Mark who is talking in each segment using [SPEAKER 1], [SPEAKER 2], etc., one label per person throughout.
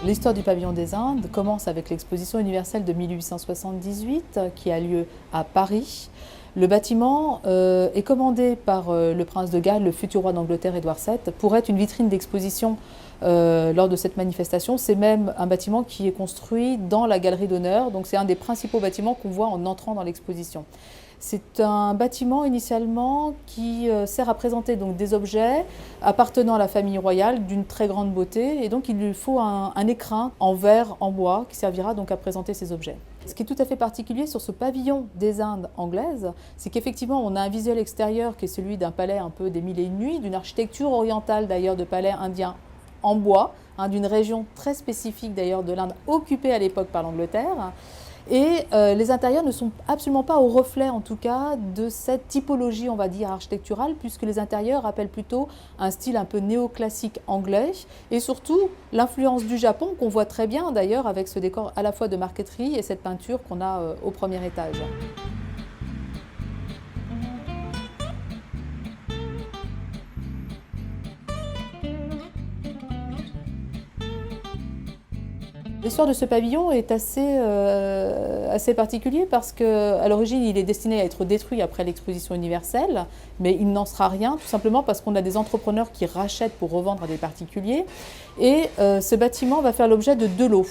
[SPEAKER 1] L'histoire du pavillon des Indes commence avec l'exposition universelle de 1878 qui a lieu à Paris. Le bâtiment est commandé par le prince de Galles, le futur roi d'Angleterre Édouard VII, pour être une vitrine d'exposition lors de cette manifestation. C'est même un bâtiment qui est construit dans la galerie d'honneur, donc c'est un des principaux bâtiments qu'on voit en entrant dans l'exposition. C'est un bâtiment initialement qui sert à présenter donc des objets appartenant à la famille royale d'une très grande beauté, et donc il lui faut un écrin en verre, en bois, qui servira donc à présenter ces objets. Ce qui est tout à fait particulier sur ce pavillon des Indes anglaises, c'est qu'effectivement on a un visuel extérieur qui est celui d'un palais un peu des Mille et une nuits, d'une architecture orientale d'ailleurs de palais indiens en bois, d'une région très spécifique d'ailleurs de l'Inde occupée à l'époque par l'Angleterre. Et les intérieurs ne sont absolument pas au reflet, en tout cas, de cette typologie, on va dire, architecturale, puisque les intérieurs rappellent plutôt un style un peu néoclassique anglais, et surtout l'influence du Japon, qu'on voit très bien d'ailleurs avec ce décor à la fois de marqueterie et cette peinture qu'on a au premier étage. L'histoire de ce pavillon est assez particulier parce qu'à l'origine, il est destiné à être détruit après l'exposition universelle, mais il n'en sera rien, tout simplement parce qu'on a des entrepreneurs qui rachètent pour revendre à des particuliers. Et ce bâtiment va faire l'objet de deux lots.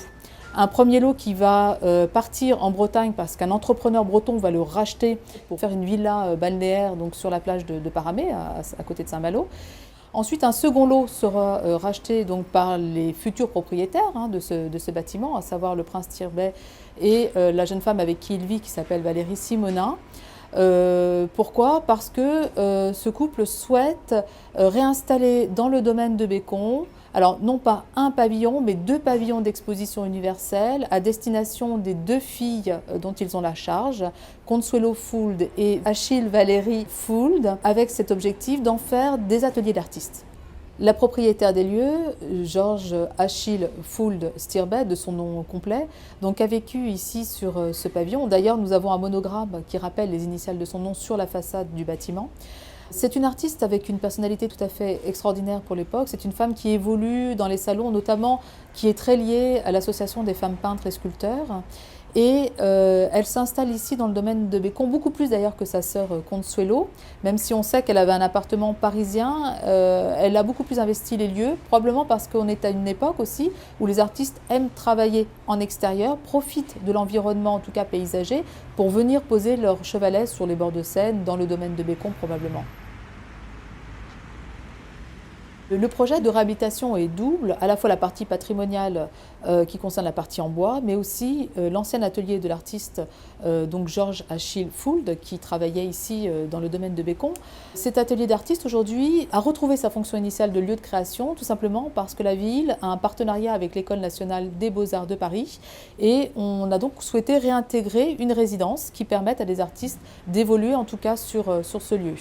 [SPEAKER 1] Un premier lot qui va partir en Bretagne parce qu'un entrepreneur breton va le racheter pour faire une villa balnéaire donc sur la plage de Paramé, à côté de Saint-Malo. Ensuite, un second lot sera racheté donc par les futurs propriétaires de ce bâtiment, à savoir le prince Tirbet et la jeune femme avec qui il vit, qui s'appelle Valérie Simonin. Pourquoi? Parce que ce couple souhaite réinstaller dans le domaine de Bécon, alors non pas un pavillon, mais deux pavillons d'exposition universelle à destination des deux filles dont ils ont la charge, Consuelo Fould et Achille Valérie Fould, avec cet objectif d'en faire des ateliers d'artistes. La propriétaire des lieux, George Achille Fould Stirbet, de son nom complet, donc a vécu ici sur ce pavillon. D'ailleurs, nous avons un monogramme qui rappelle les initiales de son nom sur la façade du bâtiment. C'est une artiste avec une personnalité tout à fait extraordinaire pour l'époque. C'est une femme qui évolue dans les salons, notamment qui est très liée à l'association des femmes peintres et sculpteurs. Et elle s'installe ici dans le domaine de Bécon, beaucoup plus d'ailleurs que sa sœur Consuelo. Même si on sait qu'elle avait un appartement parisien, elle a beaucoup plus investi les lieux, probablement parce qu'on est à une époque aussi où les artistes aiment travailler en extérieur, profitent de l'environnement, en tout cas paysager, pour venir poser leur chevalet sur les bords de Seine, dans le domaine de Bécon probablement. Le projet de réhabilitation est double, à la fois la partie patrimoniale qui concerne la partie en bois, mais aussi l'ancien atelier de l'artiste donc George Achille Fould, qui travaillait ici dans le domaine de Bécon. Cet atelier d'artiste aujourd'hui a retrouvé sa fonction initiale de lieu de création, tout simplement parce que la ville a un partenariat avec l'École nationale des beaux-arts de Paris, et on a donc souhaité réintégrer une résidence qui permette à des artistes d'évoluer en tout cas sur ce lieu.